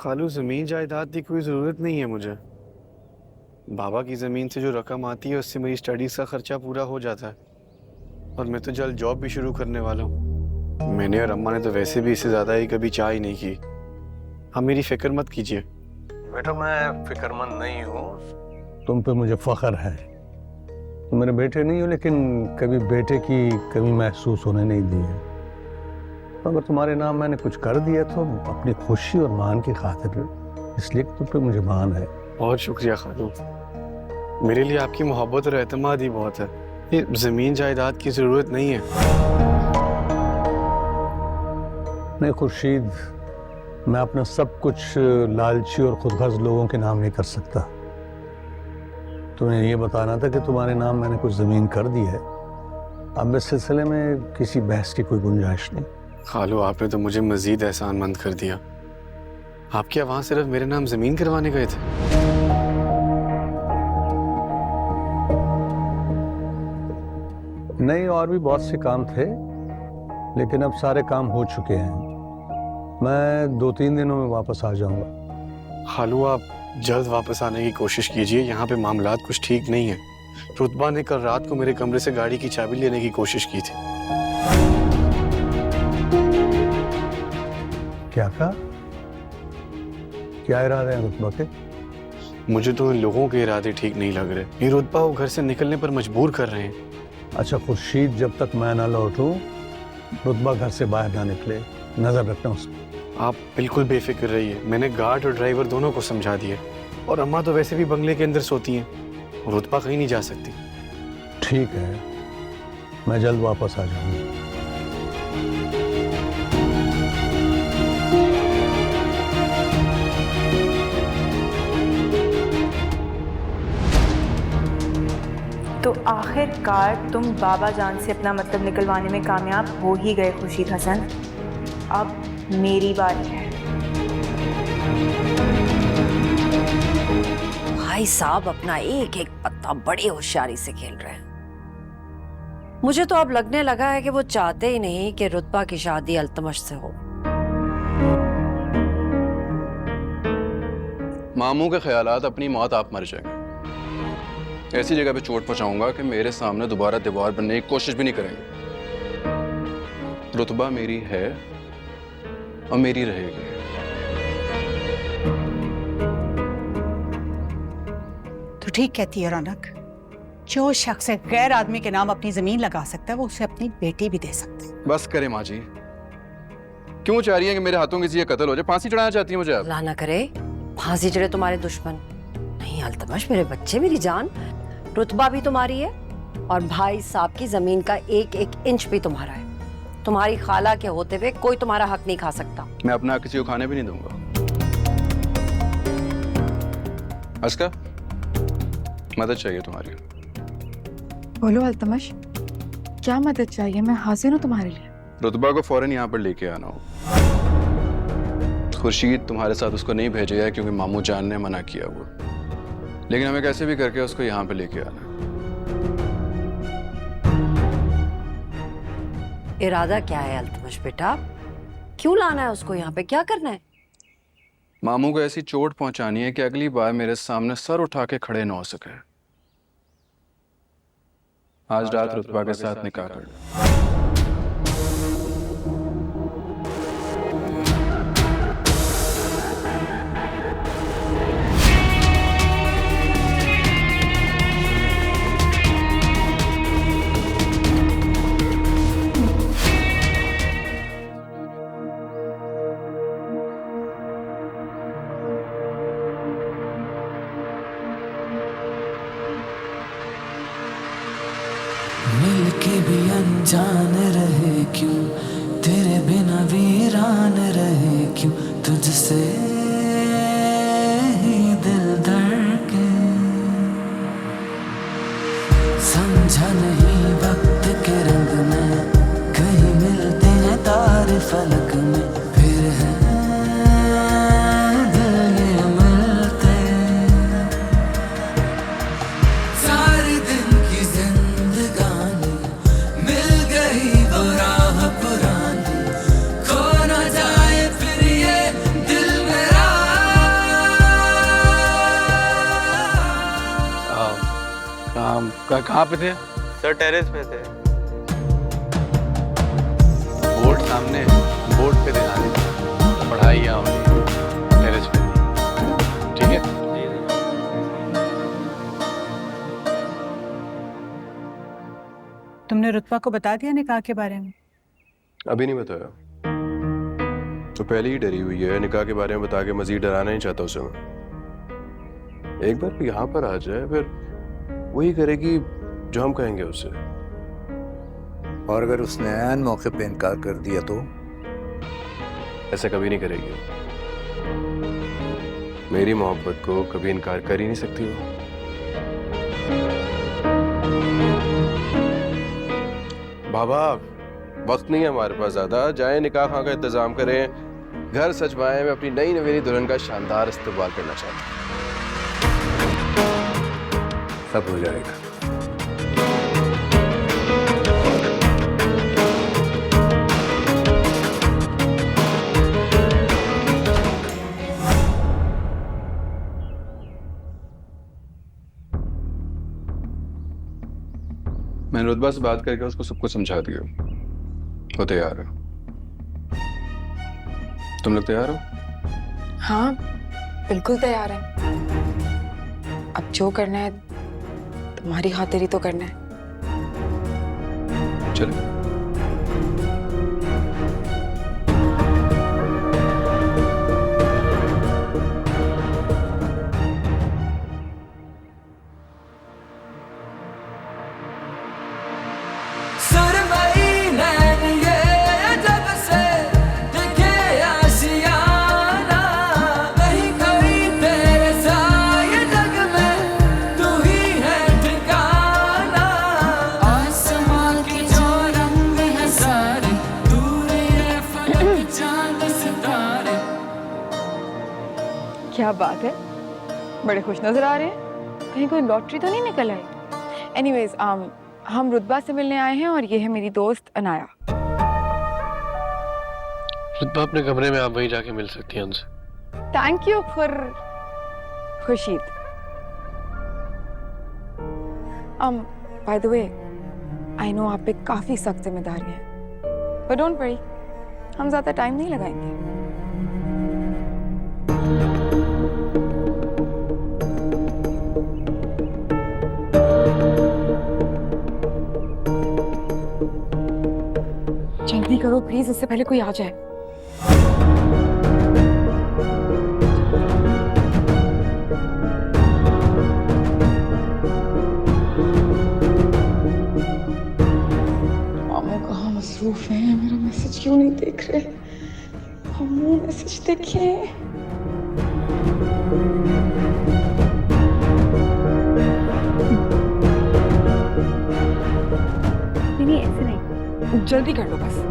खालू, जमीन जायदाद की कोई ज़रूरत नहीं है मुझे। बाबा की ज़मीन से जो रकम आती है उससे मेरी स्टडीज़ का खर्चा पूरा हो जाता है और मैं तो जल्द जॉब भी शुरू करने वाला हूँ। मैंने और अम्मा ने तो वैसे भी इससे ज़्यादा ही कभी चाह ही नहीं की। आप मेरी फिक्र मत कीजिए। बेटा, मैं फिक्रमंद नहीं हूँ, तुम पे मुझे फख्र है। तुम मेरे बेटे नहीं हो, लेकिन कभी बेटे की कमी महसूस होने नहीं दी है। तो अगर तुम्हारे नाम मैंने कुछ कर दिया तो अपनी खुशी और मान की खातिर, इसलिए कि तुम पे मुझे मान है। बहुत शुक्रिया खालू, मेरे लिए आपकी मोहब्बत और एतमाद ही बहुत है। ये ज़मीन जायदाद की ज़रूरत नहीं है। नहीं खुर्शीद, मैं अपना सब कुछ लालची और खुदगर्ज लोगों के नाम नहीं कर सकता। तुम्हें ये बताना था कि तुम्हारे नाम मैंने कुछ ज़मीन कर दी है। अब इस सिलसिले में किसी बहस की कोई गुंजाइश नहीं। खालू, आपने तो मुझे मज़ीद एहसानमंद कर दिया। आप क्या वहाँ सिर्फ मेरे नाम ज़मीन करवाने गए थे? नहीं, और भी बहुत से काम थे, लेकिन अब सारे काम हो चुके हैं। मैं 2-3 दिनों में वापस आ जाऊंगा। खालू, आप जल्द वापस आने की कोशिश कीजिए। यहाँ पे मामलात कुछ ठीक नहीं है। रुतबा ने कल रात को मेरे कमरे से गाड़ी की चाबी लेने की कोशिश की थी। क्या कहा? क्या इरादे हैं रुतबा के? मुझे तो इन लोगों के इरादे ठीक नहीं लग रहे। ये रुतबा वो घर से निकलने पर मजबूर कर रहे हैं। अच्छा खुर्शीद, जब तक मैं ना लौटूं रुतबा घर से बाहर ना निकले, नजर रखना उस पर। आप बिल्कुल बेफिक्र रहिए। मैंने गार्ड और ड्राइवर दोनों को समझा दिया और अम्मा तो वैसे भी बंगले के अंदर सोती हैं। रुतबा कहीं नहीं जा सकती। ठीक है, मैं जल्द वापस आ जाऊंगा। तो आखिरकार तुम बाबा जान से अपना मतलब निकलवाने में कामयाब हो ही गए खुर्शीद हसन। अब मेरी बारी है। भाई साहब अपना एक एक पत्ता बड़ी होशियारी से खेल रहे हैं। मुझे तो अब लगने लगा है कि वो चाहते ही नहीं कि रुतबा की शादी अल्तमश से हो। मामू के ख्यालात अपनी मौत आप मर जाएंगे। ऐसी जगह पे चोट पहुंचाऊंगा कि मेरे सामने दोबारा दीवार बनने की कोशिश भी नहीं करेंगे। रुतबा मेरी है और मेरी रहेगी। तो ठीक कहती है रौनक, जो शख्स गैर आदमी के नाम अपनी जमीन लगा सकता है वो उसे अपनी बेटी भी दे सकता है। बस करे माँ जी, क्यों चाह रही है कि मेरे हाथों किसी का कत्ल हो जाए? फांसी चढ़ाना चाहती है मुझे आप? अल्लाह ना करे फांसी चढ़े तुम्हारे दुश्मन। नहीं अल्तमश, मेरे बच्चे, मेरी जान, रुतबा भी तुम्हारी है और भाई साहब की जमीन का एक एक इंच भी तुम्हारा है। तुम्हारी खाला के होते हुए कोई तुम्हारा हक नहीं खा सकता। मैं अपना हक किसी को खाने भी नहीं दूंगा। अस्का, मदद चाहिए तुम्हारी। बोलो अल्तमश, क्या मदद चाहिए? मैं हाजिर हूँ तुम्हारे लिए। रुतबा को फौरन यहाँ पर लेके आना हो। खुर्शीद तुम्हारे साथ उसको नहीं भेजा है क्योंकि मामू जान ने मना किया वो, लेकिन हमें कैसे भी करके उसको यहाँ पे लेके आना। इरादा क्या है अल्तमश बेटा? क्यों लाना है उसको यहाँ पे? क्या करना है? मामू को ऐसी चोट पहुंचानी है कि अगली बार मेरे सामने सर उठा के खड़े न हो सके। आज रात रुतबा के साथ निकाह कर लो। मिलके भी अनजान रहे क्यों, तेरे बिना वीरान रहे क्यों, तुझसे ही दिल धड़के। समझा नहीं वक्त के रंग में, कहीं मिलते हैं तारे फलक में, फिर है दिल ये मिलते। सारे दिन की जिंदगानी मिल गई वो राह पुरानी, खो न जाए फिर ये दिल मेरा। कहाँ पे थे? सर टेरेस पे थे। बोर्ड सामने, बोर्ड पे ध्यान दीजिए। पढ़ाई यहाँ हो रही है, टेरेस पे नहीं। ठीक है? तुमने रुतबा को बता दिया निकाह के बारे में? अभी नहीं बताया। तो पहले ही डरी हुई है, निकाह के बारे में बता के मजीद डराना नहीं चाहता उसे मैं। एक बार यहाँ पर आ जाए फिर वही करेगी जो हम कहेंगे उसे। और अगर उसने ऐन मौके पे इनकार कर दिया तो? ऐसा कभी नहीं करेगी। मेरी मोहब्बत को कभी इनकार कर ही नहीं सकती वो। बाबा वक्त नहीं है हमारे पास ज्यादा, जाए निकाह खां का इंतजाम करें, घर सजवाएं। मैं अपनी नई नवेली दुल्हन का शानदार इस्तकबाल करना चाहता हूँ। सब हो जाएगा। मैंने रुतबा से बात करके उसको सब कुछ समझा दिया। वो तैयार है। तुम लोग तैयार हो? हाँ बिल्कुल तैयार है। अब जो करना है तुम्हारी खातिर ही तो करना है। चलो। क्या बात है, बड़े खुश नजर आ रहे हैं। कहीं कोई लॉटरी तो नहीं निकल आई? एनीवेज हम रुतबा से मिलने आए हैं और ये है मेरी दोस्त अनाया। रुतबा अपने कमरे में, आप वहीं जाके मिल सकती हैं उनसे। Thank you for Khurshid. By the way I know आप पे काफी सख्त जिम्मेदारी है, बट डोंट वरी, हम ज्यादा टाइम नहीं लगाएंगे। जल्दी करो प्लीज, इससे पहले कोई आ जाए। मामू कहाँ मसरूफ है? मेरा मैसेज क्यों नहीं देख रहे? मामू मैसेज देखिए। नहीं ऐसे नहीं, जल्दी कर लो बस।